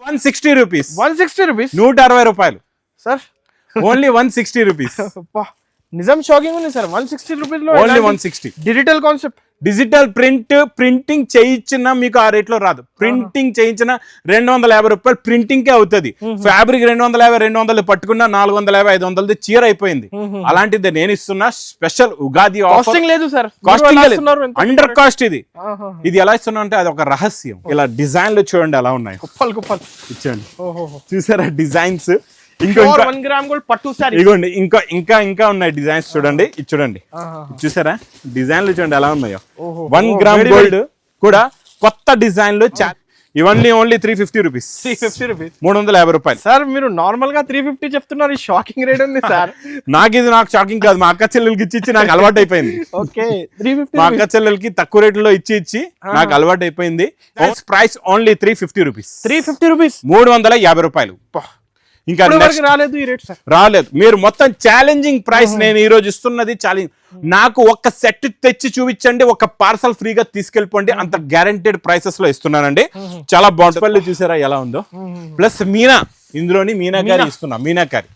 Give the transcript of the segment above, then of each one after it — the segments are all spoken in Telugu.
160 rupees. 160 rupees. 160 రూపాయలు సార్. Only 160 rupees. నిజం షాకింగ్ ఉంది సార్. 160 రూపీస్ లో only 160. Digital concept. Digital printing చేయించిన మీకు ఆ రేట్ లో రాదు. ప్రింటింగ్ చేయించిన 250 రూపాయలు ప్రింటింగ్ కే అవుతుంది. ఫ్యాబ్రిక్ 250 పట్టుకున్న 450 500 చీర అయిపోయింది. అలాంటిది నేను ఇస్తున్నా స్పెషల్ ఉగాది ఆఫర్. లేదు సార్, కాస్టింగ్ అండర్ కాస్ట్. ఇది ఎలా ఇస్తున్నా అంటే అది ఒక రహస్యం. ఇలా డిజైన్లు చూడండి ఎలా ఉన్నాయి. కుప్పలు ఇచ్చండి. చూసారా డిజైన్స్. ఇదిగోండి ఇంకా ఉన్నాయి డిజైన్స్. చూడండి ఇది చూడండి. చూసారా డిజైన్లు చూడండి ఎలా ఉన్నాయో. 1 గ్రామ్ గోల్డ్ కూడా కొత్త డిజైన్లు. ఇవన్నీ ఓన్లీ 350 రూపీస్. 350 రూపాయలు. సార్ మీరు నార్మల్ గా 350 చెప్తున్నారు. షాకింగ్ రేట్ ఉంది సార్. నాకు షాకింగ్ కాదు, మా అక్క చెల్లెలకి ఇచ్చి నాకు అలవాటు అయిపోయింది. ఓకే 350. మా అక్క చెల్లెలకి తక్కువ రేట్లో ఇచ్చి నాకు అలవాటు అయిపోయింది. Price only 350 rupees. 350 రూపీస్. 350 రూపాయలు. ఇంకా రాలేదు ఈ రేట్ సార్. రాలేదు. మీరు మొత్తం ఛాలెంజింగ్ ప్రైస్ నేను ఈ రోజు ఇస్తున్నది. ఛాలెంజ్. నాకు ఒక సెట్ తెచ్చి చూపించండి, ఒక పార్సల్ ఫ్రీగా తీసుకెళ్ళిపోండి. అంత గ్యారంటెడ్ ప్రైసెస్ లో ఇస్తున్నానండి. చాలా బాగుంటుంది. చూసారా ఎలా ఉందో. ప్లస్ మీనా, ఇందులోని మీనాకారి ఇస్తున్నా. మీనాకారి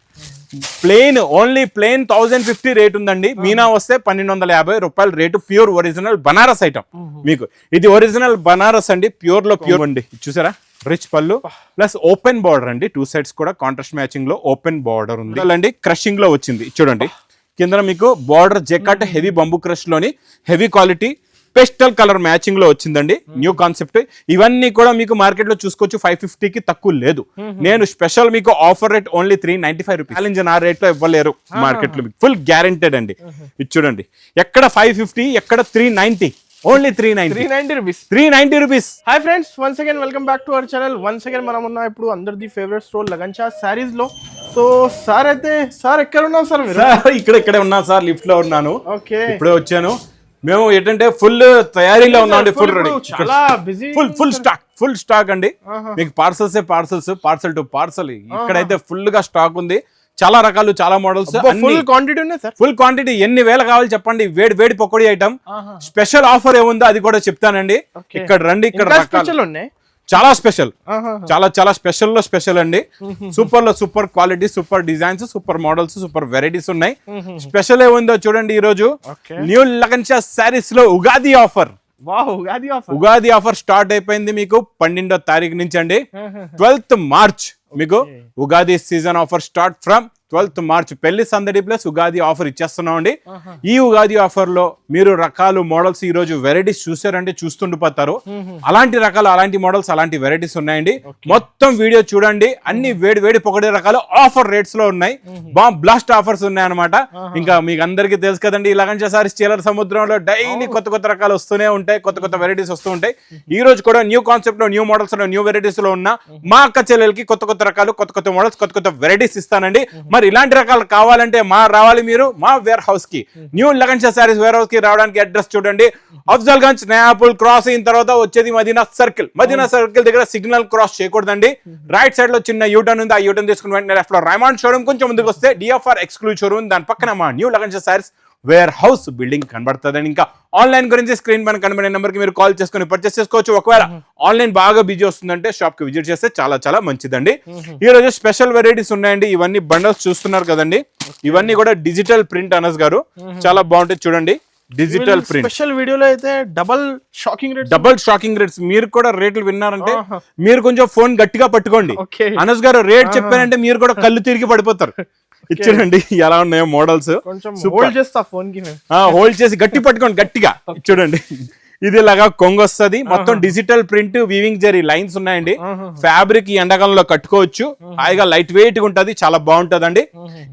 ఓన్లీ ప్లెయిన్ 1050 రేట్ ఉందండి. మీనా వస్తే 1250 రూపాయలు rate. Pure original Banaras item. మీకు ఇది ఒరిజినల్ బనారస్ అండి. ప్యూర్ లో ప్యూర్ అండి. చూసారా రిచ్ పళ్ళు ప్లస్ ఓపెన్ బార్డర్ అండి. 2 sides కూడా కాంట్రాస్ట్ మ్యాచింగ్ లో ఓపెన్ బార్డర్ ఉంది అండి. క్రషింగ్ లో వచ్చింది చూడండి. కింద మీకు బార్డర్ జెకాట్ హెవీ బంబూ క్రష్ లోని heavy quality pastel colour matching లో వచ్చిందండి. New concept. ఇవన్నీ కూడా మీకు మార్కెట్ లో చూసుకోవచ్చు. 550 కి తక్కువ లేదు. నేను స్పెషల్ మీకు offer rate only 395 rupees. Challenge ఆ రేట్ లో ఇవ్వలేరు మార్కెట్ లో. ఫుల్ గ్యారెంటెడ్ అండి. ఇది చూడండి. ఎక్కడ 550, ఎక్కడ 390. Only 390 rupees. 390 rupees. Hi friends, once again welcome back to our channel. Once again మనం ఉన్నాం ఇప్పుడు అందరిది ఫేవరెట్ స్టోర్ లగన్షా సారీస్ లో. సో సార్ ఎక్కడ ఉన్నాం సార్ మీరు? ఇక్కడే ఉన్నా సార్. లిఫ్ట్ లో ఉన్నాను. ఓకే ఇప్పుడే వచ్చాను. మేము ఏంటంటే ఫుల్ తయారీలో ఉన్నాం. Full ready. చాలా బిజీ. ఫుల్ స్టాక్ అండి. మీకు పార్సల్ టు పార్సల్. ఇక్కడైతే ఫుల్ గా స్టాక్ ఉంది. చాలా రకాలు, చాలా మోడల్స్. ఫుల్ క్వాంటిటీ ఉన్నాయి సార్. Full quantity. ఎన్ని వేల కావాలి చెప్పండి. వేడి పకోడీ ఐటమ్. స్పెషల్ ఆఫర్ ఏముందో అది కూడా చెప్తానండి. ఇక్కడ రండి. ఇక్కడ రకాలు చాలా స్పెషల్. చాలా స్పెషల్ లో స్పెషల్ అండి. సూపర్ లో super quality, super designs, super models, super varieties ఉన్నాయి. స్పెషల్ ఏముందో చూడండి. ఈ రోజు న్యూ లగన్షా సారీస్ లో Ugadi offer. Ugadi offer start అయిపోయింది మీకు 12వ తారీఖు నుంచి అండి. 12th మార్చ్ మీకు Ugadi season offer start from 12th March. పెళ్లి సందడి ప్లస్ ఉగాది ఆఫర్ ఇచ్చేస్తున్నాం అండి. ఈ ఉగాది ఆఫర్ లో మీరు రకాలు, మోడల్స్, ఈ రోజు వెరైటీస్ చూసారంటే చూస్తుండిపోతారు. అలాంటి రకాలు, అలాంటి మోడల్స్, అలాంటి వెరైటీస్ ఉన్నాయండి. మొత్తం వీడియో చూడండి. అన్ని వేడి పొగడే రకాలు ఆఫర్ రేట్స్ లో ఉన్నాయి. బాంబ్ బ్లాస్ట్ ఆఫర్స్ ఉన్నాయన్నమాట. ఇంకా మీకు అందరికీ తెలుసు కదండి. లగన్షా సారీస్ చీరల సముద్రంలో డైలీ కొత్త రకాలు వస్తూనే ఉంటాయి. కొత్త వెరైటీస్ వస్తూ ఉంటాయి. ఈ రోజు కూడా న్యూ కాన్సెప్ట్ లో, న్యూ మోడల్స్ లో, న్యూ వెరైటీస్ లో ఉన్న మా అక్క చెల్లెలకి కొత్త రకాలు, కొత్త మోడల్స్, కొత్త వెరైటీస్ ఇస్తానండి. మరి ఇలాంటి రకాలు కావాలంటే రావాలి మీరు మా వేర్ హౌస్ కి. New Lagansha sarees warehouse కి రావడానికి అడ్రస్ చూడండి. అఫ్జల్ గంజ్ నయాపూల్ క్రాస్ అయిన తర్వాత వచ్చేది మదీనా సర్కిల్. మదీనా సర్కిల్ దగ్గర సిగ్నల్ క్రాస్ చేయకూడదండి. రైట్ సైడ్ లో చిన్న యూటర్న్ ఉంది. ఆ యూటర్న్ తీసుకుని వెంటనే లెఫ్ట్ లో రైమాండ్ షోరూమ్, కొంచెం ముందుకు వస్తే డిఎఫ్ఆర్ ఎక్స్క్లూజివ్ షోరూమ్, దాని పక్కన మా new Lagansha sarees warehouse building కనబడుతుంది. ఇంకా ఆన్లైన్ గురించి స్క్రీన్ పైన కనబడే నెంబర్ కి మీరు కాల్ చేసుకుని పర్చేస్ చేసుకోవచ్చు. ఒకవేళ ఆన్లైన్ బాగా బిజీ వస్తుందంటే షాప్ కి విజిట్ చేస్తే చాలా మంచిదండి. ఈ రోజు స్పెషల్ వెరైటీస్ ఉన్నాయండి. ఇవన్నీ బండల్స్ చూస్తున్నారు కదండి. ఇవన్నీ కూడా డిజిటల్ ప్రింట్ అనస్ గారు. చాలా బాగుంటాయి చూడండి. Digital print. స్పెషల్ వీడియోలో అయితే డబుల్ షాకింగ్ రేట్స్. మీరు కూడా రేట్లు విన్నారంటే మీరు కొంచెం ఫోన్ గట్టిగా పట్టుకోండి. అనస్ గారు రేట్ చెప్పారంటే మీరు కూడా కళ్ళు తిరిగి పడిపోతారు. ఇచ్చాడండి ఎలా ఉన్నాయో మోడల్స్. హోల్డ్ చేసి గట్టి పట్టుకోండి గట్టిగా. చూడండి ఇది ఇలాగా కొంగు వస్తుంది. మొత్తం digital print, weaving zari lines ఉన్నాయండి. ఫ్యాబ్రిక్ ఈ ఎండాకాలంలో కట్టుకోవచ్చు. హాయిగా లైట్ వెయిట్ గా ఉంటది. చాలా బాగుంటదండి.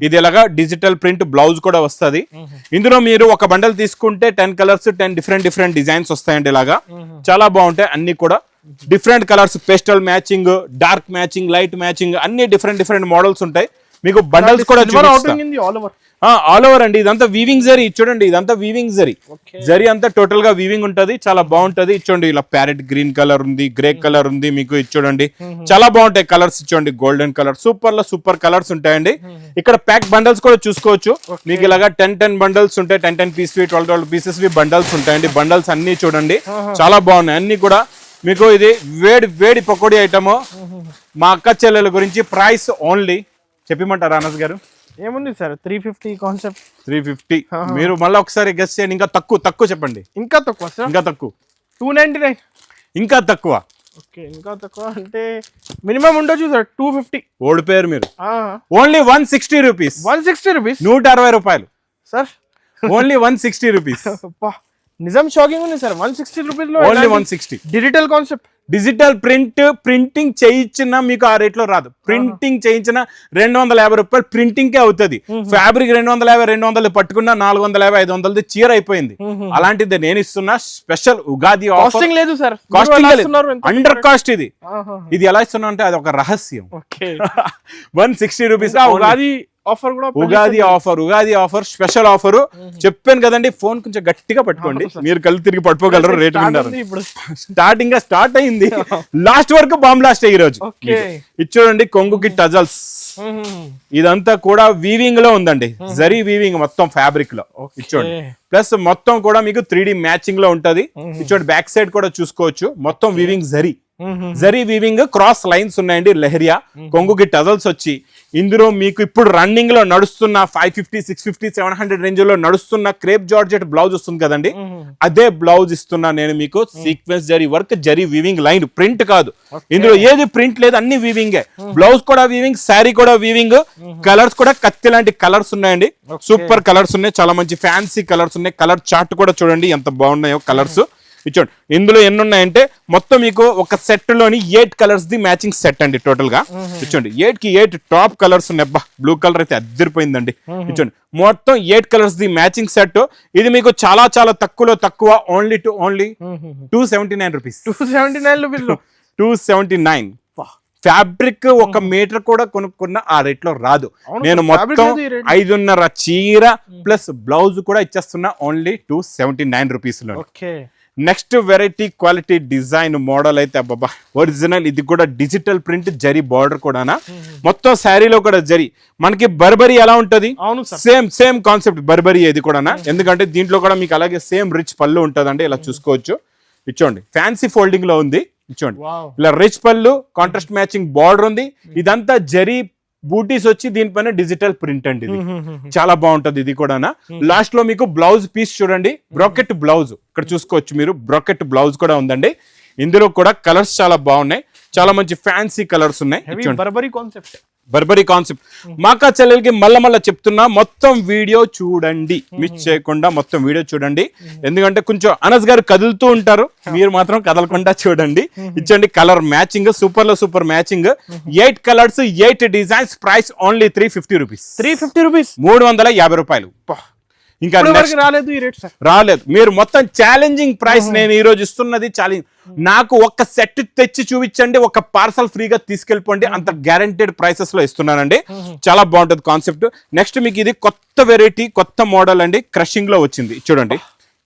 ఇది ఇలాగా డిజిటల్ ప్రింట్ బ్లౌజ్ కూడా వస్తుంది. ఇందులో మీరు ఒక బండల్ తీసుకుంటే 10 కలర్స్, 10 డిఫరెంట్ డిజైన్స్ వస్తాయండి. ఇలాగా చాలా బాగుంటాయి. అన్ని కూడా different colours, pastel matching, dark matching, light matching, అన్ని డిఫరెంట్ మోడల్స్ ఉంటాయి. మీకు బండల్స్ కూడా ఆల్ ఓవర్ అండి. ఇదంతా వీవింగ్ జరీ. చూడండి ఇదంతా వీవింగ్ జరీ అంతా టోటల్ గా వీవింగ్ ఉంటది. చాలా బాగుంటది. చూడండి ఇలా ప్యారెట్ గ్రీన్ కలర్ ఉంది, గ్రే కలర్ ఉంది. మీకు చూడండి చాలా బాగుంటాయి కలర్స్. చూడండి గోల్డెన్ కలర్, సూపర్ కలర్స్ ఉంటాయండి. ఇక్కడ ప్యాక్ బండల్స్ కూడా చూసుకోవచ్చు. మీకు ఇలాగా 10 బండల్స్ ఉంటాయి. 10 పీస్, 12 పీసెస్ బండల్స్ ఉంటాయండి. బండల్స్ అన్ని చూడండి చాలా బాగున్నాయి. అన్ని కూడా మీకు ఇది వేడి వేడి పకోడీ ఐటమ్ మా అక్క చెల్లెల గురించి ప్రైస్ ఓన్లీ చెప్పమంటారా అనస్ గారు? ఏముంది సార్ 350 కాన్సెప్ట్ 350. మీరు మళ్ళీ ఒకసారి గెస్ చేయండి. ఇంకా తక్కువ చెప్పండి. ఇంకా తక్కువ సార్? ఇంకా తక్కువ 299. ఇంకా తక్కువ. ఓకే, ఇంకా తక్కువ అంటే మినిమం ఉండొచ్చు సార్ 250. ఓడిపోయారు మీరు. Only 160 rupees. 160 రూపీస్, 160 రూపాయలు సార్. Only 160 rupees. నిజం షాకింగ్ ఉంది సార్. 160 రూపీస్ లో only 160. Digital concept. Digital printing చేయించిన మీకు ఆ రేట్ లో రాదు. ప్రింటింగ్ చేయించిన 250 రూపాయలు ప్రింటింగ్ కే అవుతుంది. ఫ్యాబ్రిక్ 250 పట్టుకున్న 450 500 చీర అయిపోయింది. అలాంటిది నేను ఇస్తున్నా స్పెషల్ ఉగాది ఆఫర్. లేదు సార్, అండర్ కాస్ట్. ఇది ఎలా ఇస్తున్నా అంటే అది ఒక రహస్యం. 160 రూపీస్ ఉగాది ఆఫర్ కూడా. Ugadi offer special offer. చెప్పాను కదండి, ఫోన్ కొంచెం గట్టిగా పట్టుకోండి, మీరు కళ్ళు తిరిగి పట్టుకోగలరు. రేటు స్టార్ట్ అయింది, లాస్ట్ వరకు బాంబ్ బ్లాస్ట్ ఈ రోజు. ఇది చూడండి, కొంగుకి టజల్స్. ఇదంతా కూడా వీవింగ్ లో ఉందండి, జరీ వీవింగ్ మొత్తం ఫ్యాబ్రిక్ లో. చూడండి, ప్లస్ మొత్తం కూడా మీకు 3D మ్యాచింగ్ లో ఉంటది. చూడండి, బ్యాక్ సైడ్ కూడా చూసుకోవచ్చు, మొత్తం weaving zari weaving, cross lines ఉన్నాయండి. లెహరియా కొంగుకి టజల్స్ వచ్చి ఇందులో మీకు ఇప్పుడు రన్నింగ్ లో నడుస్తున్న 550 650 700 రేంజ్ లో నడుస్తున్న క్రేప్ జార్జెట్ బ్లౌజ్ వస్తుంది కదండి, అదే బ్లౌజ్ ఇస్తున్నా నేను మీకు. Sequence zari work, zari weaving line, print కాదు ఇందులో, ఏది ప్రింట్ లేదు, అన్ని వీవింగ్. బ్లౌజ్ కూడా వీవింగ్, శారీ కూడా వీవింగ్. కలర్స్ కూడా కత్తి లాంటి కలర్స్ ఉన్నాయండి, సూపర్ కలర్స్ ఉన్నాయి, చాలా మంచి ఫ్యాన్సీ కలర్స్ ఉన్నాయి. కలర్ చార్ట్ కూడా చూడండి ఎంత బాగున్నాయో కలర్స్. చూడండి, ఇందులో ఎన్ని ఉన్నాయంటే మొత్తం మీకు ఒక సెట్ లోని 8 కలర్స్ ది మ్యాచింగ్ సెట్ అండి టోటల్ గా. చూడండి, 8 కి 8 టాప్ కలర్స్ ఉన్నాయి. బ్లూ కలర్ అయితే అద్దరిపోయిందండి. చూడండి, మొత్తం 8 కలర్స్ ది మ్యాచింగ్ సెట్. ఇది మీకు చాలా చాలా తక్కువ, ఓన్లీ 279 రూపీస్. 279. ఫ్యాబ్రిక్ 1 మీటర్ కూడా కొనుక్కున్న ఆ రేట్ లో రాదు. నేను మొత్తం 5.5 చీర ప్లస్ బ్లౌజ్ కూడా ఇచ్చేస్తున్నా ఓన్లీ 279 రూపీస్ లో. Next variety quality design model అయితే అబ్బా ఒరిజినల్. ఇది కూడా డిజిటల్ ప్రింట్, జరీ బార్డర్ కూడా, మొత్తం శారీలో కూడా జరీ. మనకి బర్బరీ ఎలా ఉంటది, సేమ్ కాన్సెప్ట్ బర్బరీ ఇది కూడా. ఎందుకంటే దీంట్లో కూడా మీకు అలాగే సేమ్ రిచ్ పళ్ళు ఉంటదండి, ఇలా చూసుకోవచ్చు. ఇచ్చోండి, ఫ్యాన్సీ ఫోల్డింగ్ లో ఉంది. ఇచ్చోండి, ఇలా రిచ్ పళ్ళు, కాంట్రాస్ట్ మ్యాచింగ్ బార్డర్ ఉంది. ఇదంతా జరీ బూటీస్ వచ్చి దీనిపైన డిజిటల్ ప్రింట్ అండి. ఇది చాలా బాగుంటది. ఇది కూడా లాస్ట్ లో మీకు బ్లౌజ్ పీస్ చూడండి, బ్రాకెట్ బ్లౌజ్ ఇక్కడ చూసుకోవచ్చు మీరు. బ్రాకెట్ బ్లౌజ్ కూడా ఉందండి. ఇందులో కూడా కలర్స్ చాలా బాగున్నాయి, చాలా మంచి ఫ్యాన్సీ కలర్స్ ఉన్నాయి. Burberry concept. మాకా చెల్లెలకి మళ్ళా చెప్తున్నా, మొత్తం వీడియో చూడండి, మిస్ చేయకుండా మొత్తం వీడియో చూడండి. ఎందుకంటే కొంచెం అనస్ గారు కదులుతూ ఉంటారు, మీరు మాత్రం కదలకుండా చూడండి. ఇచ్చండి, కలర్ మ్యాచింగ్ సూపర్ లో super matching. 8 colours 8 designs. Price only 350 rupees. 350 రూపాయలు. ఇంకా రాలేదు. మీరు మొత్తం ఛాలెంజింగ్ ప్రైస్ నేను ఈ రోజు ఇస్తున్నది. ఛాలెంజ్, నాకు ఒక సెట్ తెచ్చి చూపించండి, ఒక పార్సల్ ఫ్రీగా తీసుకెళ్ళిపోండి, అంత గ్యారంటెడ్ ప్రైసెస్ లో ఇస్తున్నానండి. చాలా బాగుంటది కాన్సెప్ట్. నెక్స్ట్ మీకు ఇది కొత్త వెరైటీ, కొత్త మోడల్ అండి, క్రషింగ్ లో వచ్చింది. చూడండి,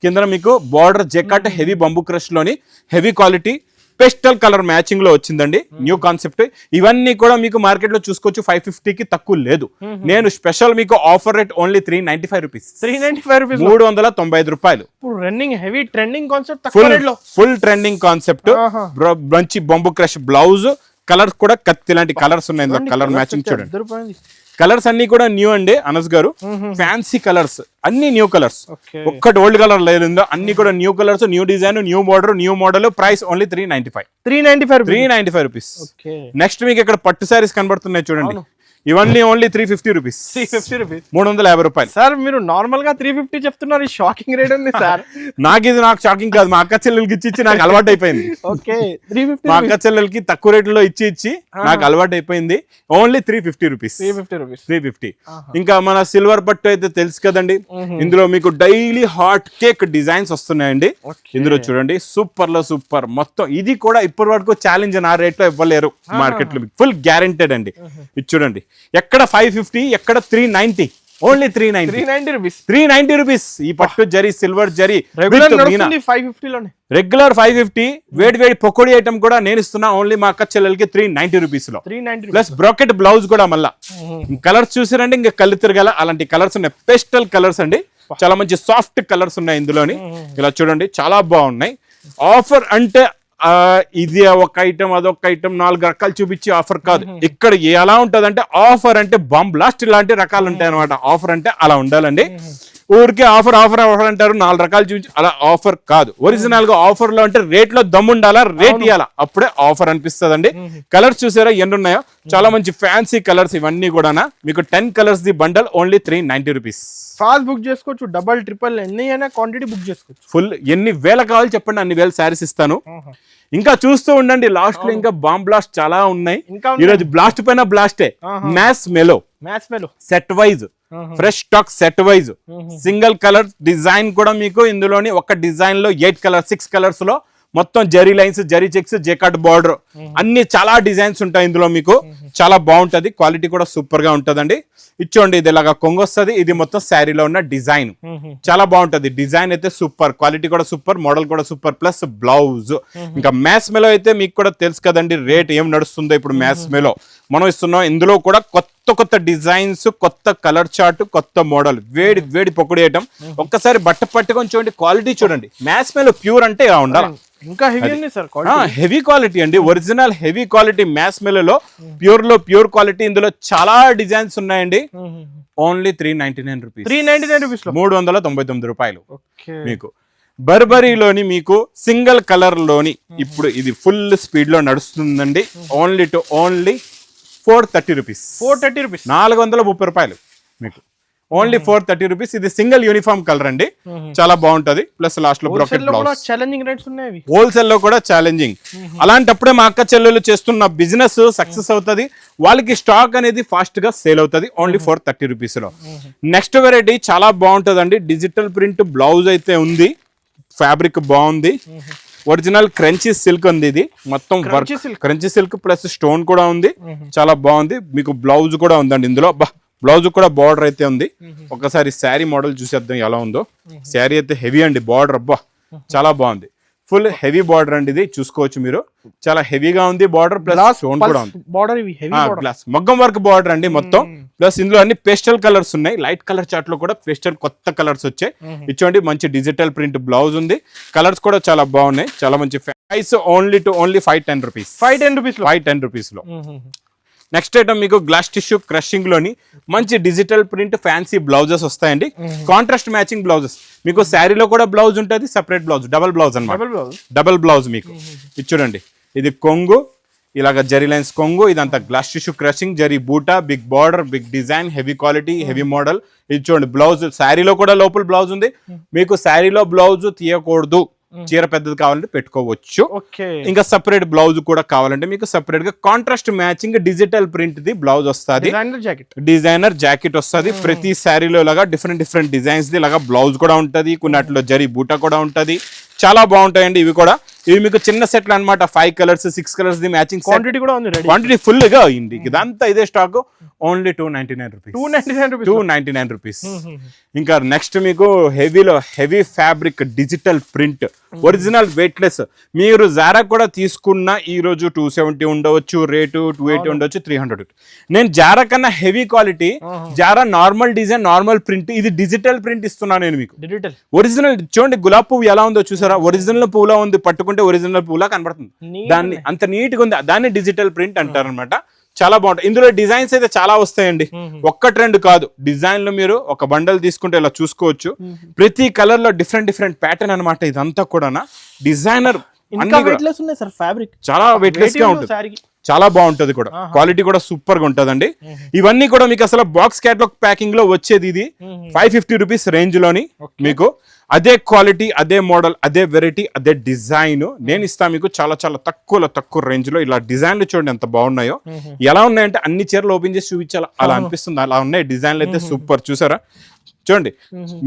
కింద మీకు బార్డర్ జెకాట్, హెవీ బంబు క్రష్ లోని heavy quality pastel colour matching లో వచ్చిందండి. New concept. ఇవన్నీ కూడా మీకు మార్కెట్ లో చూసుకోవచ్చు 550 కి తక్కువ లేదు. నేను స్పెషల్ మీకు ఆఫర్ రేట్ ఓన్లీ 395 రూపీస్. 395 రూపాయలు. Running heavy trending concept, full trending concept. మంచి బంబు క్రష్ బ్లౌజ్, కలర్స్ కూడా కత్తి లాంటి కలర్స్ ఉన్నాయి ఇందులో. కలర్ మ్యాచింగ్ చూడండి, కలర్స్ అన్ని కూడా న్యూ అండి అనస్ గారు. ఫ్యాన్సీ కలర్స్ అన్ని న్యూ కలర్స్, ఒక్కటి ఓల్డ్ కలర్ లేదు, అన్ని కూడా new colours, new design, new border, new model. Price only 395 rupees. Next మీకు ఇక్కడ పట్టు శారీస్ కనబడుతున్నాయి చూడండి, ఇవన్నీ ఓన్లీ 350 రూపీస్. 350 రూపాయలు. సార్ మీరు నార్మల్ గా 350 చెప్తున్నారు, షాకింగ్ రేట్ ఉంది సార్. నాకు షాకింగ్ కాదు, మా అక్క చెల్లెలకి ఇచ్చి నాకు అలవాటు అయిపోయింది. మా అక్క చెల్లెలకి తక్కువ రేట్లో ఇచ్చి నాకు అలవాటు అయిపోయింది. Only 350 rupees. 350. ఇంకా మన సిల్వర్ పట్టు అయితే తెలుసు కదండి, ఇందులో మీకు డైలీ హాట్ కేక్ డిజైన్స్ వస్తున్నాయండి. ఇందులో చూడండి, సూపర్ లో సూపర్. మొత్తం ఇది కూడా ఇప్పటి వరకు ఛాలెంజ్ నా రేట్ లో ఇవ్వలేరు మార్కెట్ లో, ఫుల్ గ్యారెంటెడ్ అండి. ఇది చూడండి, ఎక్కడ 550, ఎక్కడ 390, ఓన్లీ 390 రూపీస్. ఈ పట్టు జరీ, సిల్వర్ జరీ రెగ్యులర్ 550. వేడి పకోడీ ఐటమ్ కూడా నేను ఇస్తున్నా ఓన్లీ మా అక్క చెల్లెలకి 390 రూపీస్ లో. ప్లస్ బ్రాకెట్ బ్లౌజ్ కూడా. మళ్ళా కలర్స్ చూసారండి, ఇంకా కళ్ళు తిరగాల అలాంటి కలర్స్ ఉన్నాయి. పేస్టల్ కలర్స్ అండి, చాలా మంచి సాఫ్ట్ కలర్స్ ఉన్నాయి ఇందులోని. ఇలా చూడండి, చాలా బాగున్నాయి. ఆఫర్ అంటే ఇది ఒక ఐటమ్ అదొక ఐటమ్ 4 రకాలు చూపించి ఆఫర్ కాదు. ఇక్కడ ఎలా ఉంటది అంటే ఆఫర్ అంటే బాంబ్ బ్లాస్ట్ ఇలాంటి రకాలు ఉంటాయి అనమాట. ఆఫర్ అంటే అలా ఉండాలండి. ఊరికే ఆఫర్ ఆఫర్ ఆఫర్ అంటారు, 4 రకాలు చూపించి అలా ఆఫర్ కాదు. ఒరిజినల్ గా ఆఫర్ లో అంటే రేట్ లో దమ్ము ఉండాలా, రేట్ ఇవ్వాలా, అప్పుడే ఆఫర్ అనిపిస్తుంది అండి. కలర్స్ చూసారా ఎన్ని ఉన్నాయో, చాలా మంచి ఫ్యాన్సీ కలర్స్ ఇవన్నీ కూడా. మీకు 10 colours the bundle only 390 rupees. Fast book చేసుకోవచ్చు, డబల్ ట్రిపుల్ ఎన్ని అయినా క్వాంటిటీ బుక్ చేసుకోవచ్చు. ఫుల్ ఎన్ని వేల కావాలి చెప్పండి, అన్ని వేల శారీస్ ఇస్తాను. ఇంకా చూస్తూ ఉండండి, లాస్ట్ లో ఇంకా బాంబ్ బ్లాస్ట్ చాలా ఉన్నాయి. ఈ రోజు బ్లాస్ట్ పైన బ్లాస్టే. మ్యాస్ మెలో set wise, fresh stock set wise, single colour design కూడా మీకు ఇందులోని ఒక డిజైన్ లో 8 కలర్ 6 కలర్స్ లో మొత్తం zari lines, zari checks, jacquard border అన్ని చాలా డిజైన్స్ ఉంటాయి ఇందులో. మీకు చాలా బాగుంటది, క్వాలిటీ కూడా సూపర్ గా ఉంటదండి. ఇచ్చోండి, ఇది ఇలాగా కొంగు వస్తుంది. ఇది మొత్తం శారీలో ఉన్న డిజైన్ చాలా బాగుంటది. డిజైన్ అయితే సూపర్, క్వాలిటీ కూడా సూపర్, మోడల్ కూడా సూపర్, ప్లస్ బ్లౌజ్. ఇంకా మ్యాస్ మేలో అయితే మీకు కూడా తెలుసు కదండి రేట్ ఏం నడుస్తుందో. ఇప్పుడు మ్యాస్ మేలో మనం ఇస్తున్నాం. ఇందులో కూడా కొత్త డిజైన్స్, కొత్త కలర్ చార్ట్, కొత్త మోడల్, వేడి వేడి పొక్కడి ఐటమ్. ఒక్కసారి బట్ట పట్టుకొని చూడండి, క్వాలిటీ చూడండి. మ్యాస్ మేలో ప్యూర్ అంటే ఇలా ఉండాలి. ఇంకా హెవీ ఉంది సార్, హెవీ క్వాలిటీ అండి, ఒరిజినల్ హెవీ క్వాలిటీ మ్యాస్ మేలో ప్యూర్ లో ప్యూర్ క్వాలిటీ. ఇందులో చాలా డిజైన్స్ ఉన్నాయండి. Only 399 rupees. 399 రూపీస్, 399 రూపాయలు. మీకు బర్బరీలోని మీకు సింగిల్ కలర్ లోని ఇప్పుడు ఇది ఫుల్ స్పీడ్ లో నడుస్తుందండి. Only 430 rupees. 430 రూపీస్, 430 రూపాయలు మీకు. Only 430 rupees. ఇది సింగిల్ యూనిఫామ్ కలర్ అండి, చాలా బాగుంటది. ప్లస్ లాస్ట్ లో బ్రాకెట్ బ్లౌజ్. ఛాలెంజింగ్ రేట్స్ ఉన్నాయి, హోల్సేల్ లో కూడా ఛాలెంజింగ్. అలాంటప్పుడే మా అక్క చెల్లెలు చేస్తున్న బిజినెస్ సక్సెస్ అవుతుంది. వాళ్ళకి స్టాక్ అనేది ఫాస్ట్ గా సేల్ అవుతుంది. ఓన్లీ 430 రూపీస్ లో. నెక్స్ట్ వెరైటీ చాలా బాగుంటదండి. డిజిటల్ ప్రింట్ బ్లౌజ్ అయితే ఉంది, ఫ్యాబ్రిక్ బాగుంది. ఒరిజినల్ క్రంచీ సిల్క్ ఉంది. ఇది మొత్తం work crunchy silk plus stone కూడా ఉంది, చాలా బాగుంది. మీకు బ్లౌజ్ కూడా ఉందండి ఇందులో. బ్లౌజ్ కూడా బార్డర్ అయితే ఉంది. ఒకసారి శారీ మోడల్ చూసేద్దాం ఎలా ఉందో. శారీ అయితే హెవీ అండి, బార్డర్ అబ్బా చాలా బాగుంది. ఫుల్ హెవీ బార్డర్ అండి, ఇది చూసుకోవచ్చు మీరు. చాలా హెవీగా ఉంది బార్డర్, ప్లస్ స్టోన్ కూడా ఉంది. గ్లాస్ మగ్గం వర్క్ బార్డర్ అండి మొత్తం. ప్లస్ ఇందులో అన్ని పేస్టల్ కలర్స్ ఉన్నాయి. లైట్ కలర్ చార్ట్ లో కూడా పేస్టల్ కొత్త కలర్స్ వచ్చాయి. ఇచ్చోండి, మంచి డిజిటల్ ప్రింట్ బ్లౌజ్ ఉంది. కలర్స్ కూడా చాలా బాగున్నాయి, చాలా మంచి ప్రైస్. Only 510 rupees. 510 రూపీస్ లో. నెక్స్ట్ ఐటమ్ మీకు గ్లాస్ టిష్యూ క్రషింగ్ లోని మంచి డిజిటల్ ప్రింట్ ఫ్యాన్సీ బ్లౌజెస్ వస్తాయండి. Contrast matching blouses. మీకు శారీలో కూడా బ్లౌజ్ ఉంటుంది, సెపరేట్ బ్లౌజ్, డబల్ బ్లౌజ్ అన్నమాట. డబల్ బ్లౌజ్ మీకు ఇది చూడండి. ఇది కొంగు, ఇలాగ జరీ లైన్స్ కొంగు. ఇదంతా గ్లాస్ టిష్యూ క్రషింగ్, జరీ బూటా, big border, big design, heavy quality, heavy model. ఇది చూడండి బ్లౌజ్. శారీలో కూడా లోపల బ్లౌజ్ ఉంది. మీకు శారీలో బ్లౌజ్ తీయకూడదు, చీర పెద్దది కావాలంటే పెట్టుకోవచ్చు. ఇంకా సపరేట్ బ్లౌజ్ కూడా కావాలంటే మీకు సపరేట్ గా contrast matching digital print the blouse వస్తుంది. డిజైనర్ జాకెట్ వస్తుంది. ప్రతి శారీలో ఇలాగా డిఫరెంట్ డిజైన్స్ ది ఇలాగా బ్లౌజ్ కూడా ఉంటది. కొన్నిట్లో జరీ బూటా కూడా ఉంటది. చాలా బాగుంటాయండి ఇవి కూడా. ఇవి మీకు చిన్న సెట్లు అన్నమాట. 5 colours 6 colours the matching quantity కూడా ఉంది. క్వాంటిటీ ఫుల్ గా ఉంది. ఇదంతా ఇదే స్టాక్. Only 299 rupees. 299 రూపీస్. ఇంకా నెక్స్ట్ మీకు హెవీలో heavy fabric digital print original weightless. మీరు జారా కూడా తీసుకున్న ఈ రోజు 270 ఉండవచ్చు, రేటు 280 ఉండవచ్చు, 300. నేను జారా కన్నా heavy quality, Zara normal design normal print, ఇది డిజిటల్ ప్రింట్ ఇస్తున్నాను నేను మీకు. ఒరిజినల్ చూడండి, గులాబీ పువ్వు ఎలా ఉందో చూసారా? ఒరిజినల్ పువ్వులా ఉంది, పట్టుకుంటే ఒరిజినల్ పువ్వులా కనబడుతుంది. దాన్ని అంత నీట్ గా ఉంది, దాన్ని డిజిటల్ ప్రింట్ అంటారు అనమాట. చాలా బాగుంటాయి. ఇందులో డిజైన్స్ అయితే చాలా వస్తాయండి, 1-2 కాదు. డిజైన్ లో మీరు ఒక బండల్ తీసుకుంటే ఇలా చూసుకోవచ్చు. ప్రతి కలర్ లో డిఫరెంట్ ప్యాటర్న్ అనమాట. ఇదంతా కూడా డిజైనర్ చాలా వెయిట్లెస్ గా ఉంటుంది, చాలా బాగుంటది కూడా. క్వాలిటీ కూడా సూపర్ గా ఉంటదండి. ఇవన్నీ కూడా మీకు అసలు బాక్స్ క్యాటలాగ్ ప్యాకింగ్ లో వచ్చేది. ఇది 550 రూపీస్ రేంజ్ లోని మీకు అదే క్వాలిటీ, అదే మోడల్, అదే వెరైటీ, అదే డిజైన్ నేను ఇస్తాను మీకు చాలా తక్కువ రేంజ్ లో. ఇలా డిజైన్లు చూడండి ఎంత బాగున్నాయో. ఎలా ఉన్నాయంటే అన్ని చీరలు ఓపెన్ చేసి చూపించాలి అలా అనిపిస్తుంది. అలా ఉన్నాయి డిజైన్లు అయితే సూపర్. చూసారా చూడండి,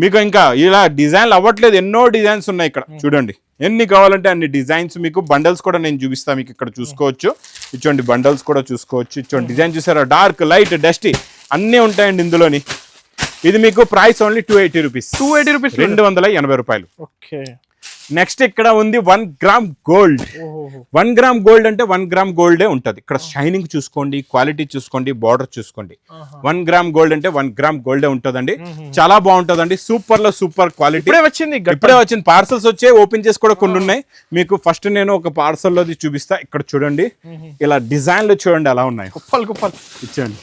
మీకు ఇంకా ఇలా డిజైన్లు అవ్వట్లేదు, ఎన్నో డిజైన్స్ ఉన్నాయి ఇక్కడ. చూడండి ఎన్ని కావాలంటే అన్ని డిజైన్స్. మీకు బండల్స్ కూడా నేను చూపిస్తాను మీకు ఇక్కడ చూసుకోవచ్చు. ఇచ్చోండి బండల్స్ కూడా చూసుకోవచ్చు. ఇచ్చోండి డిజైన్ చూసారా? డార్క్, లైట్, డస్టీ అన్నీ ఉంటాయండి ఇందులోని. ఇది మీకు ప్రైస్ ఓన్లీ 280 రూపీస్. 280 రూపీస్, 280 రూపాయలు. నెక్స్ట్ ఇక్కడ ఉంది 1 గ్రామ్ గోల్డ్. 1 గ్రామ్ గోల్డ్ అంటే 1 గ్రామ్ గోల్డే ఉంటది. ఇక్కడ షైనింగ్ చూసుకోండి, క్వాలిటీ చూసుకోండి, బార్డర్ చూసుకోండి. 1 గ్రామ్ గోల్డ్ అంటే 1 గ్రామ్ గోల్డే ఉంటదండి. చాలా బాగుంటదండి, సూపర్ లో సూపర్ క్వాలిటీ. ఇప్పుడే వచ్చింది, పార్సల్స్ వచ్చే ఓపెన్ చేసి కూడా కొన్ని ఉన్నాయి. మీకు ఫస్ట్ నేను ఒక పార్సల్ లోది చూపిస్తా. ఇక్కడ చూడండి, ఇలా డిజైన్లు చూడండి ఎలా ఉన్నాయి, కుప్పలు ఇచ్చండి.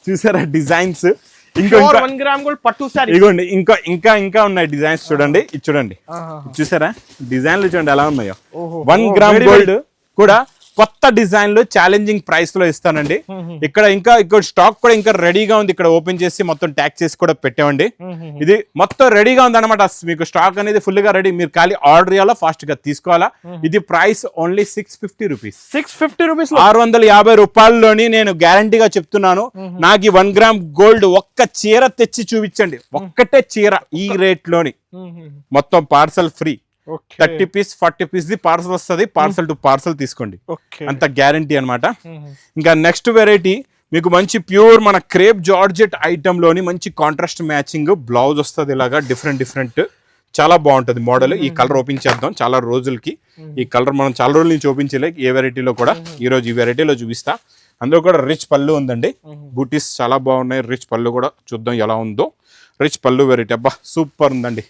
చూసారా డిజైన్స్? ఇదిగోండి ఇంకా ఉన్నాయి డిజైన్స్ చూడండి. ఇది చూడండి, చూసారా డిజైన్లు చూడండి ఎలా ఉన్నాయో. 1 గ్రామ్ గోల్డ్ కూడా కొత్త డిజైన్లు ఛాలెంజింగ్ ప్రైస్ లో ఇస్తానండి. ఇక్కడ స్టాక్ కూడా ఇంకా రెడీగా ఉంది. ఇక్కడ ఓపెన్ చేసి మొత్తం ట్యాగ్ చేసి కూడా పెట్టామండి. ఇది మొత్తం రెడీగా ఉంది అనమాట. మీకు స్టాక్ అనేది ఫుల్ గా రెడీ. మీరు ఖాళీ ఆర్డర్ చేయాలా, ఫాస్ట్ గా తీసుకోవాలా. ఇది ప్రైస్ ఓన్లీ 650 రూపీస్. 650 రూపాయల్లోని నేను గ్యారంటీగా చెప్తున్నాను. నాకు ఈ 1 గ్రామ్ గోల్డ్ ఒక్క చీర తెచ్చి చూపించండి, ఒక్కటే చీర ఈ రేట్ లోని మొత్తం పార్సల్ ఫ్రీ. 30 పీస్ 40 పీస్ ది పార్సల్ వస్తుంది. పార్సల్ టు పార్సల్ తీసుకోండి, అంత గ్యారంటీ అన్నమాట. ఇంకా నెక్స్ట్ వెరైటీ మీకు మంచి ప్యూర్ మన క్రేప్ జార్జెట్ ఐటమ్ లోని మంచి కాంట్రాస్ట్ మ్యాచింగ్ బ్లౌజ్ వస్తుంది. ఇలాగా డిఫరెంట్ చాలా బాగుంటది మోడల్. ఈ కలర్ ఓపెన్ చేద్దాం. చాలా రోజులకి ఈ కలర్ మనం చాలా రోజుల నుంచి ఓపెన్ చేయలేదు. ఏ వెరైటీలో కూడా ఈ రోజు ఈ వెరైటీలో చూపిస్తా. అందులో కూడా రిచ్ పళ్ళు ఉందండి. బూటీస్ చాలా బాగున్నాయి. రిచ్ పళ్ళు కూడా చూద్దాం ఎలా ఉందో. రిచ్ పళ్ళు వెరైటీ అబ్బా సూపర్ ఉందండి.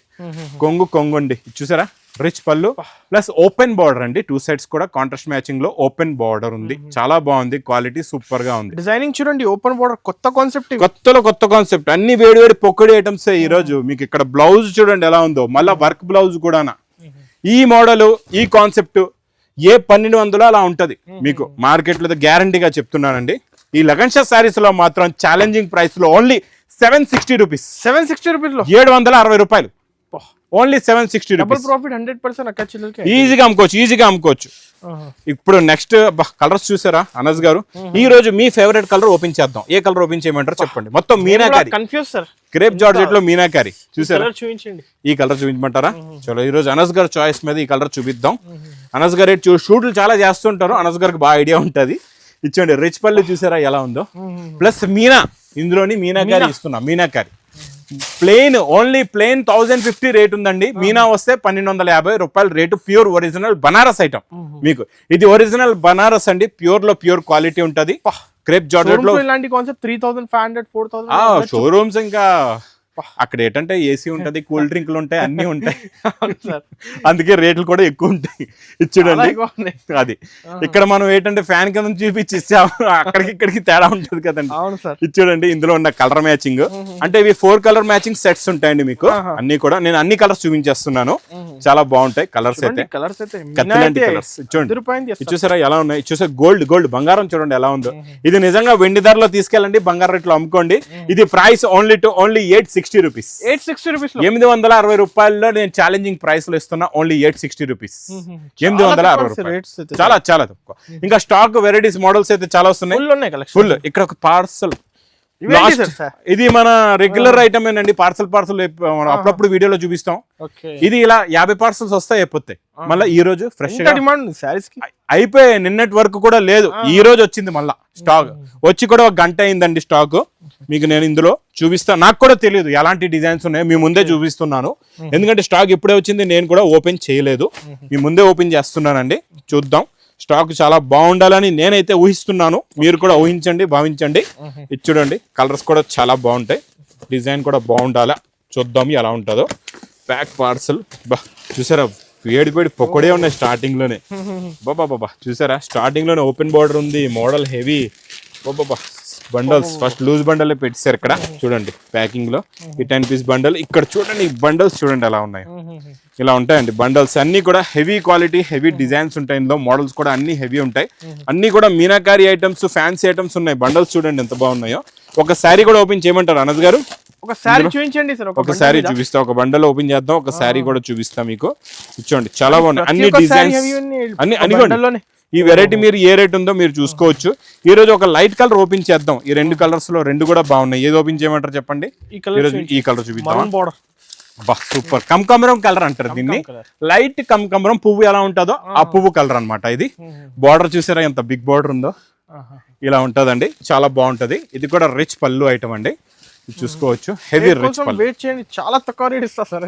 కొంగు అండి, చూసారా? రిచ్ పళ్ళు ప్లస్ ఓపెన్ బార్డర్ అండి. 2 సైడ్స్ కూడా కాంట్రాస్ట్ మ్యాచింగ్ లో ఓపెన్ బార్డర్ ఉంది. చాలా బాగుంది, క్వాలిటీ సూపర్ గా ఉంది. డిజైనింగ్ చూడండి, ఓపెన్ బార్డర్ కొత్త కాన్సెప్ట్. కొత్త కాన్సెప్ట్, అన్ని వేడి పొక్కడి ఐటమ్స్ ఈ రోజు. మీకు ఇక్కడ బ్లౌజ్ చూడండి ఎలా ఉందో, మళ్ళా వర్క్ బ్లౌజ్ కూడా. ఈ మోడల్ ఈ కాన్సెప్ట్ ఏ 1200 అలా ఉంటది మీకు మార్కెట్ లో, గ్యారంటీగా చెప్తున్నానండి. ఈ లగన్షా శారీస్ లో మాత్రం ఛాలెంజింగ్ ప్రైస్ లో ఓన్లీ 760 రూపీస్. 760 రూపీస్ లో 760 రూపాయలు. Only 760 rupees. ప్రాఫిట్ 100%. ఈజీగా అమ్ముకోవచ్చు. ఇప్పుడు నెక్స్ట్ కలర్స్ చూసారా అనస్ గారు? ఈ రోజు మీ ఫేవరెట్ కలర్ ఓపెన్ చేద్దాం. ఏ కలర్ ఓపెన్ చేయమంటారు చెప్పండి. మొత్తం మీనాకారి, క్రేప్ జార్జెట్ లో మీనాకారి. చూసారా? ఈ కలర్ చూపించమంటారా? చలో ఈ రోజు అనస్ గారు చాయిస్ మీద ఈ కలర్ చూపిద్దాం. అనస్ గారు షూట్లు చాలా చేస్తుంటారు. అనస్ గారికి బాగా ఐడియా ఉంటది. ఇచ్చండి రిచ్ పళ్ళు చూసారా ఎలా ఉందో. ప్లస్ మీనా, ఇందులోని మీనాకారి ఇస్తున్నా. మీనాకారి ఓన్లీ ప్లెయిన్ 1050 రేట్ ఉందండి. మీనా వస్తే 1250 రూపాయలు rate. Pure original Banaras item మీకు. ఇది ఒరిజినల్ బనారస్ అండి. ప్యూర్ లో ప్యూర్ క్వాలిటీ ఉంటది. క్రేప్ జార్జెట్ లో ఇలాంటి కాన్సెప్ట్ 3500 4000 షోరూమ్స్. ఇంకా అక్కడ ఏంటంటే ఏసీ ఉంటది, కూల్ డ్రింక్లు ఉంటాయి, అన్ని ఉంటాయి. అందుకే రేట్లు కూడా ఎక్కువ ఉంటాయి. చూడండి అది. ఇక్కడ మనం ఏంటంటే ఫ్యాన్ కింద చూపించి ఇచ్చాము, అక్కడికి ఇక్కడికి తేడా ఉంటది కదండి. చూడండి ఇందులో ఉన్న కలర్ మ్యాచింగ్ అంటే ఇవి 4 కలర్ మ్యాచింగ్ సెట్స్ ఉంటాయండి మీకు. అన్ని కూడా నేను అన్ని కలర్స్ చూపించేస్తున్నాను. చాలా బాగుంటాయి కలర్స్ అయితే. కత్తిలాంటి కలర్స్ చూడండి. చూసారా ఎలా ఉన్నాయి? చూసారా గోల్డ్ బంగారం చూడండి ఎలా ఉందో. ఇది నిజంగా వెండి ధరలో తీసుకెళ్ళండి, బంగారం రేట్లో అమ్ముకోండి. ఇది ప్రైస్ ఓన్లీ 860 రూపీస్. 860 రూపాయల్లో నేను ఛాలెంజింగ్ ప్రైస్ లో ఇస్తున్నా. Only 860 rupees. 860 రూపాయలు. చాలా తక్కువ. ఇంకా స్టాక్ వెరైటీస్ మోడల్స్ అయితే చాలా వస్తున్నాయి. ఫుల్. ఇక్కడ ఒక పార్సల్, ఇది మన రెగ్యులర్ ఐటమ్ ఏనండి. పార్సల్ అప్పుడప్పుడు వీడియోలో చూపిస్తాం. ఇది ఇలా 50 పార్సల్స్ వస్తాయి అయిపోతాయి. మళ్ళీ ఈ రోజు ఫ్రెష్ అయిపోయాయి. నిన్నటి వరకు కూడా లేదు, ఈ రోజు వచ్చింది మళ్ళా స్టాక్. వచ్చి కూడా 1 గంట అయిందండి స్టాక్. మీకు నేను ఇందులో చూపిస్తాను. నాకు కూడా తెలియదు ఎలాంటి డిజైన్స్ ఉన్నాయో, మీ ముందే చూపిస్తున్నాను. ఎందుకంటే స్టాక్ ఇప్పుడే వచ్చింది, నేను కూడా ఓపెన్ చేయలేదు. మీ ముందే ఓపెన్ చేస్తున్నానండి. చూద్దాం. స్టాక్ చాలా బాగుండాలని నేనైతే ఊహిస్తున్నాను. మీరు కూడా ఊహించండి, భావించండి. ఇది చూడండి కలర్స్ కూడా చాలా బాగుంటాయి. డిజైన్ కూడా బాగుండాలా. చూద్దాం ఎలా ఉంటుందో. ప్యాక్ పార్సల్ చూసారా? వేడి పొక్కడే ఉన్నాయి స్టార్టింగ్ లోనే. బాబా చూసారా? స్టార్టింగ్ లోనే ఓపెన్ బార్డర్ ఉంది. Model heavy. బాబా బండల్స్ ఫస్ట్ లూజ్ బండల్ పెట్టారు ఇక్కడ. చూడండి ప్యాకింగ్ లో ఈ 10 పీస్ బండల్. ఇక్కడ చూడండి బండల్స్ చూడండి ఎలా ఉన్నాయి. ఇలా ఉంటాయండి బండల్స్. అన్ని కూడా హెవీ క్వాలిటీ, హెవీ డిజైన్స్ ఉంటాయి. ఇందులో మోడల్స్ కూడా అన్ని హెవీ ఉంటాయి. అన్ని కూడా మీనాకారి ఐటమ్స్, ఫ్యాన్సీ ఐటమ్స్ ఉన్నాయి. బండల్స్ చూడండి ఎంత బాగున్నాయో. ఒక శారీ కూడా ఓపెన్ చేయమంటారు అనస్ గారు? ఒక శారీ చూపించండి సార్. ఒక శారీ చూపిస్తా. ఒక బండల్ ఓపెన్ చేద్దాం. ఒక శారీ కూడా చూపిస్తా మీకు. చూడండి చాలా బాగున్నాయి. అన్ని డిజైన్స్ అన్ని. ఈ వెరైటీ మీరు ఏ రేట్ ఉందో మీరు చూసుకోవచ్చు. ఈ రోజు ఒక లైట్ కలర్ ఓపెన్ చేద్దాం. ఈ 2 కలర్స్ లో 2 కూడా బాగున్నాయి. ఏది ఓపెన్ చేయమంటారు చెప్పండి? ఈ కలర్ చూపిద్దాం. సూపర్ కమకమరం కలర్ అంటారు దీన్ని. లైట్ కమకమరం పువ్వు ఎలా ఉంటుందో ఆ పువ్వు కలర్ అన్నమాట. ఇది బార్డర్ చూసారా ఎంత బిగ్ బార్డర్ ఉందో. ఇలా ఉంటదండి, చాలా బాగుంటది. ఇది కూడా రిచ్ పళ్ళు ఐటమ్ అండి. చూసుకోవచ్చు. హెవీ రిచ్ పళ్ళు. వెయిట్ చేయండి, చాలా తక్కువ రేట్ ఇస్తా సార్.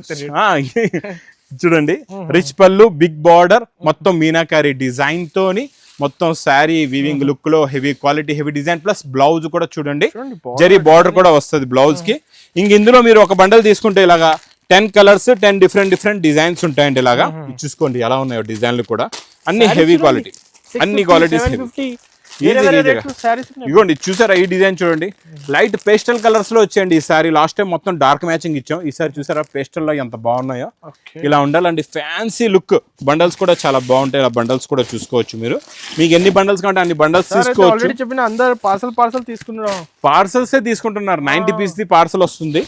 చూడండి రిచ్ పళ్ళు, బిగ్ బార్డర్, మొత్తం మీనాకారి డిజైన్ తోని మొత్తం శారీ వీవింగ్ లుక్ లో heavy quality heavy design plus blouse కూడా చూడండి జరీ బార్డర్ కూడా వస్తుంది బ్లౌజ్ కి. ఇందులో మీరు ఒక బండల్ తీసుకుంటే ఇలాగా 10 కలర్స్ 10 డిఫరెంట్ డిజైన్స్ ఉంటాయండి. ఇలాగా చూసుకోండి ఎలా ఉన్నాయో డిజైన్లు కూడా అన్ని హెవీ క్వాలిటీ, అన్ని క్వాలిటీస్ హెవీ. ఇదిగోండి చూసారా ఈ డిజైన్ చూడండి, లైట్ పేస్టల్ కలర్స్ లో వచ్చేయండి ఈ సారీ. లాస్ట్ టైం మొత్తం డార్క్ మ్యాచింగ్ ఇచ్చాం, ఈసారి చూసారా పేస్టల్ లో ఎంత బాగున్నాయో. ఇలా ఉండాలండి ఫ్యాన్సీ లుక్. బండల్స్ కూడా చాలా బాగుంటాయి, ఇలా బండల్స్ కూడా చూసుకోవచ్చు మీరు. మీకు ఎన్ని బండల్స్ కావాలంటే అన్ని బండల్స్ తీసుకోవచ్చు. చెప్పిన అందరు పార్సల్ తీసుకున్నారు, పార్సల్స్ తీసుకుంటున్నారు. 90 పీస్ ది పార్సల్ వస్తుంది,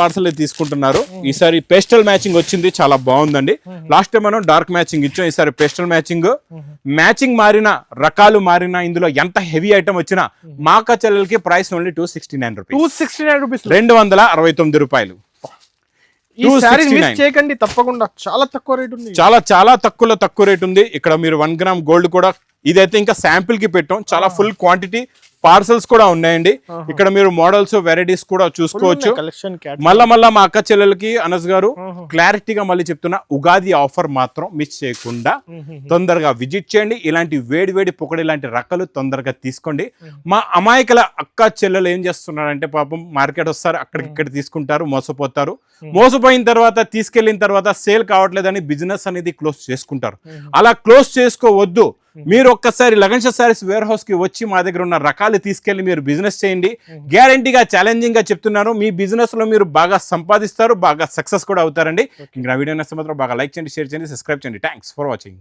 పార్సల్ తీసుకుంటున్నారు. ఈసారి పేస్టల్ మ్యాచింగ్ వచ్చింది, చాలా బాగుందండి. లాస్ట్ టైం మనం డార్క్ మ్యాచింగ్ ఇచ్చాం, ఈసారి పేస్టల్ మ్యాచింగ్ మారిన రకాలు మారిన ఇందులో ఎంత హెవీ ఐటమ్ వచ్చినా మా అక్క చెల్లెలకి ప్రైస్ ఓన్లీ 269 రూపీస్, 269 రూపాయలు. చేయకండి తప్పకుండా, చాలా తక్కువ రేట్ ఉంది, చాలా తక్కువ రేట్ ఉంది. ఇక్కడ మీరు 1 గ్రామ్ గోల్డ్ కూడా, ఇదైతే ఇంకా శాంపిల్ కి పెట్టాం, చాలా ఫుల్ క్వాంటిటీ పార్సల్స్ కూడా ఉన్నాయండి. ఇక్కడ మీరు మోడల్స్ వెరైటీస్ కూడా చూసుకోవచ్చు. మళ్ళా మా అక్క చెల్లెలకి అనస్ గారు క్లారిటీగా మళ్ళీ చెప్తున్నా, ఉగాది ఆఫర్ మాత్రం మిస్ చేయకుండా తొందరగా విజిట్ చేయండి. ఇలాంటి వేడి పొకడి ఇలాంటి రకాలు తొందరగా తీసుకోండి. మా అమాయకుల అక్క చెల్లెలు ఏం చేస్తున్నారంటే పాపం మార్కెట్ వస్తారు, అక్కడికి ఇక్కడ తీసుకుంటారు, మోసపోతారు. మోసపోయిన తర్వాత తీసుకెళ్లిన తర్వాత సేల్ కావట్లేదని బిజినెస్ అనేది క్లోజ్ చేసుకుంటారు. అలా క్లోజ్ చేసుకోవద్దు. మీరు ఒక్కసారి లగన్షా సారీస్ వేర్ హౌస్ కి వచ్చి మా దగ్గర ఉన్న రకాలు తీసుకెళ్లి మీరు బిజినెస్ చేయండి. గ్యారంటీగా ఛాలెంజింగ్ గా చెప్తున్నాను, మీ బిజినెస్ లో మీరు బాగా సంపాదిస్తారు, బాగా సక్సెస్ కూడా అవుతారండి. ఇంకా వీడియో నచ్చితే మాత్రం బాగా లైక్ చేయండి, షేర్ చేయండి, సబ్స్క్రైబ్ చేయండి. Thanks for watching.